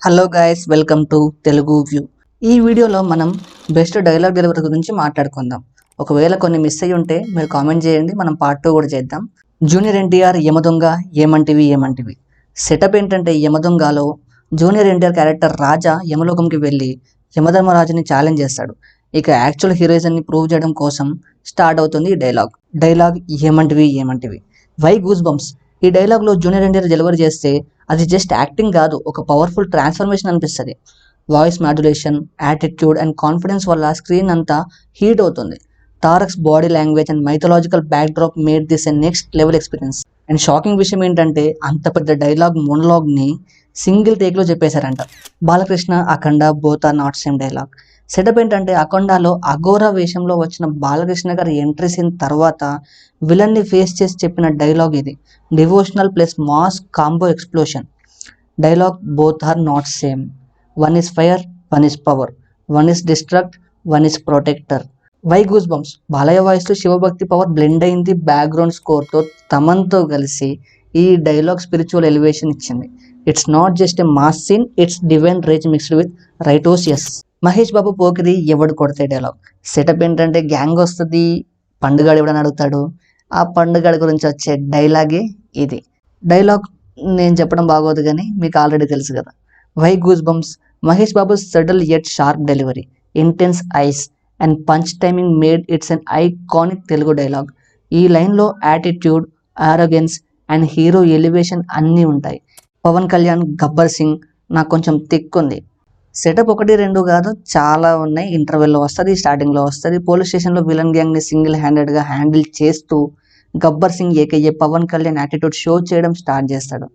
Hello guys, welcome to Telugu view. ఈ వీడియోలో మనం బెస్ట్ డైలాగ్ డెలివరీ గురించి మాట్లాడుకుందాం. ఒకవేళ కొన్ని మిస్ అయ్యి ఉంటే మీరు కామెంట్ చేయండి, మనం పార్ట్ 2 కూడా చేద్దాం. జూనియర్ ఎన్టీఆర్ యమదొంగ ఏమంటివి. సెటప్ ఏంటంటే, యమదొంగలో జూనియర్ ఎన్టీఆర్ క్యారెక్టర్ రాజా యమలోకంకి వెళ్ళి యమధర్మరాజుని ఛాలెంజ్ చేస్తాడు. ఇక యాక్చువల్ హీరోయిజన్ని ప్రూవ్ చేయడం కోసం స్టార్ట్ అవుతుంది ఈ డైలాగ్ ఏమంటివి. Why goose bumps. ఈ డైలాగ్లో జూనియర్ ఎన్టీఆర్ డెలివరీ చేస్తే అది జస్ట్ యాక్టింగ్ కాదు, ఒక పవర్ఫుల్ ట్రాన్స్ఫర్మేషన్ అనిపిస్తుంది. Voice modulation, attitude and confidence వల్ల స్క్రీన్ అంతా హీట్ అవుతుంది. Tarak's body language and mythological backdrop made this a next level experience. And shocking విషయం ఏంటంటే, అంత పెద్ద డైలాగ్ మొనలాగ్ని సింగిల్ టేక్లో చెప్పేశారంట. Balakrishna, Akhanda both are not same dialogue. Setup ఏంటంటే, అఖండాలో అఘోరా వేషంలో వచ్చిన బాలకృష్ణ గారి ఎంట్రీ సీన్ తర్వాత విలన్ని ఫేస్ చేసి చెప్పిన డైలాగ్ ఇది. Devotional plus mass combo explosion. Dialogue both are not same. One is fire, one is power. One is destruct, one is protector. Why goose bumps. Balayya వాయిస్లో శివభక్తి పవర్ బ్లెండ్ అయింది. Background స్కోర్తో తమన్తో కలిసి ఈ డైలాగ్ స్పిరిచువల్ ఎలివేషన్ ఇచ్చింది. It's not just a mass scene, it's divine rage mixed with righteous. Mahesh Babu Pokiri ఎవడు కొడితే డైలాగ్. సెటప్ ఏంటంటే, గ్యాంగ్ వస్తుంది, పండుగాడు ఎవడని అడుగుతాడు. ఆ పండుగాడి గురించి వచ్చే డైలాగే ఇది. డైలాగ్ నేను చెప్పడం బాగోదు కానీ మీకు ఆల్రెడీ తెలుసు కదా. Why goose bumps. Mahesh Babu subtle yet sharp delivery, intense eyes and punch timing made its an iconic Telugu dialogue. ఈ లైన్లో attitude, arrogance and hero elevation అన్నీ ఉంటాయి. పవన్ కళ్యాణ్ గబ్బర్ సింగ్ నాకు కొంచెం థిక్ ఉంది. సెటప్ 1-2 కాదు, చాలా ఉన్నాయి. ఇంటర్వెల్లో వస్తుంది, స్టార్టింగ్లో వస్తుంది. పోలీస్ స్టేషన్లో విలన్ గ్యాంగ్ని సింగిల్ హ్యాండెడ్గా హ్యాండిల్ చేస్తూ గబ్బర్ సింగ్ ఏకయ్యే పవన్ కళ్యాణ్ యాటిట్యూడ్ షో చేయడం స్టార్ట్ చేస్తాడు.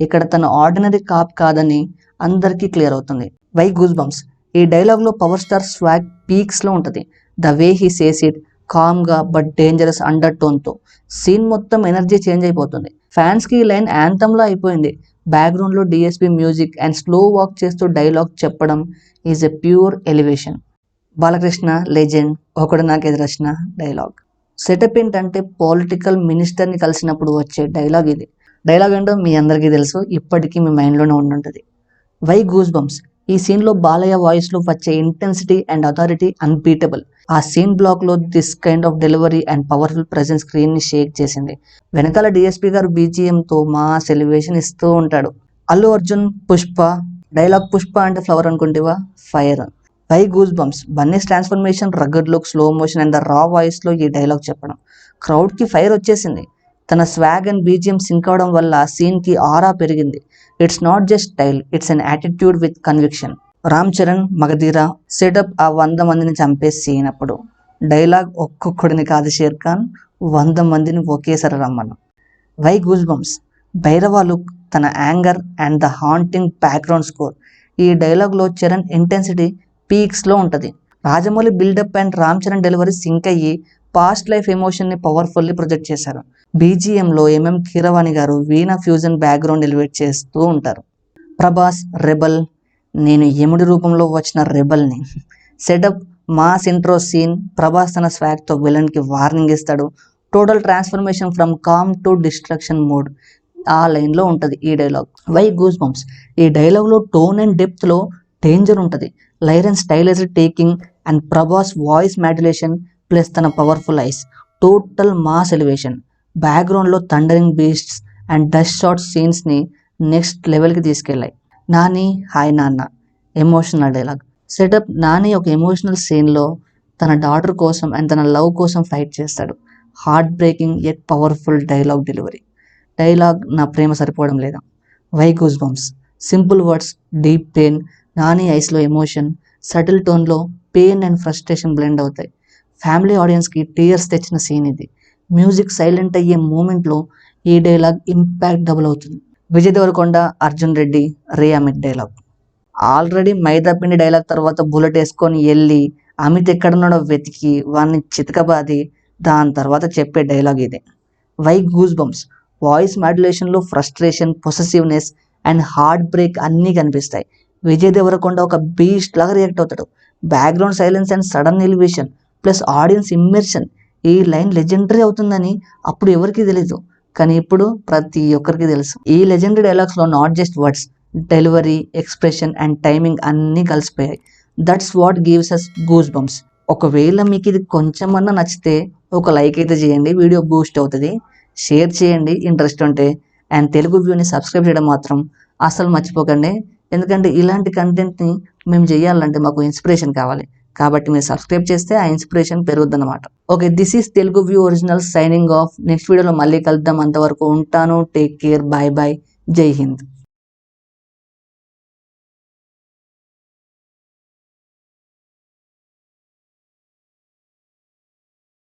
ఇక్కడ తను ఆర్డినరీ కాప్ కాదని అందరికీ క్లియర్ అవుతుంది. Why goose bumps. ఈ డైలాగ్లో పవర్ స్టార్ స్వాగ్ పీక్స్లో ఉంటుంది. The way he says it, కామ్గా బట్ డేంజరస్ అండర్ టోన్తో సీన్ మొత్తం ఎనర్జీ చేంజ్ అయిపోతుంది. ఫ్యాన్స్కి ఈ లైన్ యాంథమ్లా అయిపోయింది. బ్యాక్గ్రౌండ్లో DSP music and slow walk చేస్తూ డైలాగ్ చెప్పడం is a pure elevation. Balakrishna legend, ఒకడు నాకు ఎదురొచ్చిన డైలాగ్. సెటప్ ఏంటంటే, పొలిటికల్ మినిస్టర్ని కలిసినప్పుడు వచ్చే డైలాగ్ ఇది. డైలాగ్ ఏంటో మీ అందరికీ తెలుసు, ఇప్పటికీ మీ మైండ్లోనే ఉండుంటుంది. Why goose bumps. ఈ సీన్లో బాలయ్య వాయిస్లో వచ్చే ఇంటెన్సిటీ అండ్ అథారిటీ అన్బీటబుల్. ఆ సీన్ బ్లాక్లో this kind of delivery and powerful presence స్క్రీన్ని షేక్ చేసింది. వెనకాల డిఎస్పి గారు బీజిఎంతో మాస్ ఎలివేషన్ ఇస్తూ ఉంటాడు. అల్లు అర్జున్ పుష్ప డైలాగ్. పుష్ప అంటే ఫ్లవర్ అనుకుంటేవా, fire. Why goose bumps. Bunny's transformation, rugged look, slow motion and the raw వాయిస్లో ఈ డైలాగ్ చెప్పడం క్రౌడ్కి ఫైర్ వచ్చేసింది. తన స్వాగ్ అండ్ బీజిఎం సింక్ అవడం వల్ల సీన్కి ఆరా పెరిగింది. It's not just style, it's an attitude with conviction. Ram Charan Magadheera. Setup ఆ 100 మందిని చంపే సీన్ అప్పుడు. డైలాగ్ ఒక్కొక్కడిని కాదు షేర్ ఖాన్, 100 మందిని ఒకేసారి రమ్మను. Why goose bumps. Bhairava look, తన anger and the haunting background score. ఈ డైలాగ్లో చరణ్ ఇంటెన్సిటీ పీక్స్లో ఉంటుంది. Rajamouli buildup and Ram Charan delivery sync అయ్యి పాస్ట్ లైఫ్ ఎమోషన్ని పవర్ఫుల్లీ ప్రొజెక్ట్ చేశారు. బీజిఎంలో ఎంఎం కీరవాణి గారు వీణా ఫ్యూజన్ బ్యాక్గ్రౌండ్ ఎలివేట్ చేస్తూ ఉంటారు. ప్రభాస్ రెబల్. నేను యముడి రూపంలో వచ్చిన రెబల్ని. Setup mass intro scene. Prabhas తన స్వాగ్తో విలన్కి వార్నింగ్ ఇస్తాడు. Total transformation from calm to destruction mode ఆ లైన్లో ఉంటుంది ఈ డైలాగ్. Why goose bumps. ఈ డైలాగ్లో టోన్ అండ్ డెప్త్లో డేంజర్ ఉంటుంది. లైరన్ stylized taking and Prabhas voice modulation plus తన powerful eyes, total mass elevation. బ్యాక్గ్రౌండ్లో thundering beasts and dust shot సీన్స్ని నెక్స్ట్ లెవెల్కి తీసుకెళ్ళాయి. నాని హాయ్ నాన్న ఎమోషనల్ డైలాగ్. సెటప్ నాని ఒక ఎమోషనల్ సీన్లో తన డాటర్ కోసం అండ్ తన లవ్ కోసం ఫైట్ చేస్తాడు. Heart breaking yet powerful dialogue delivery. Dialogue నా ప్రేమ సరిపోవడం లేదా. Why goose bumps. Simple words, deep pain. Nani ఐస్లో ఎమోషన్, సటిల్ టోన్లో పెయిన్ అండ్ ఫ్రస్ట్రేషన్ బ్లెండ్ అవుతాయి. ఫ్యామిలీ ఆడియన్స్కి టీయర్స్ తెచ్చిన సీన్ ఇది. మ్యూజిక్ సైలెంట్ అయ్యే మూమెంట్లో ఈ డైలాగ్ ఇంపాక్ట్ డబుల్ అవుతుంది. విజయ్ దేవరకొండ అర్జున్ రెడ్డి రే అమిత్ డైలాగ్. ఆల్రెడీ మైదా పిండి డైలాగ్ తర్వాత బుల్లెట్ వేసుకొని వెళ్ళి అమిత్ ఎక్కడున్నాడో వెతికి వాడిని చితకబాది దాని తర్వాత చెప్పే డైలాగ్ ఇదే. Why goose bumps. వాయిస్ మాడ్యులేషన్లో frustration, possessiveness and heart break అన్నీ కనిపిస్తాయి. విజయ్ దేవరకొండ ఒక బీస్ట్ లాగా రియాక్ట్ అవుతాడు. Background silence and sudden elevation plus audience immersion. ఈ లైన్ లెజెండరీ అవుతుందని అప్పుడు ఎవరికి తెలీదు, కానీ ఇప్పుడు ప్రతి ఒక్కరికి తెలుసు. ఈ లెజెండరీ డైలాగ్స్లో not just words, delivery, expression and timing అన్నీ కలిసిపోయాయి. That's what gives us goose bumps. ఒకవేళ మీకు ఇది కొంచెమన్నా నచ్చితే ఒక లైక్ అయితే చేయండి, వీడియో బూస్ట్ అవుతుంది. షేర్ చేయండి ఇంట్రెస్ట్ ఉంటే. అండ్ తెలుగు వ్యూని సబ్స్క్రైబ్ చేయడం మాత్రం అసలు మర్చిపోకండి. ఎందుకంటే ఇలాంటి కంటెంట్ని మేము చేయాలంటే మాకు ఇన్స్పిరేషన్ కావాలి. కాబట్టి మీరు సబ్స్క్రైబ్ చేస్తే ఆ ఇన్స్పిరేషన్ పెరుగుద్దన్నమాట. Okay, this is Telugu view original signing off. Next వీడియోలో మళ్ళీ కలుద్దాం. అంతవరకు ఉంటాను. Take care. Bye bye. Jai Hind.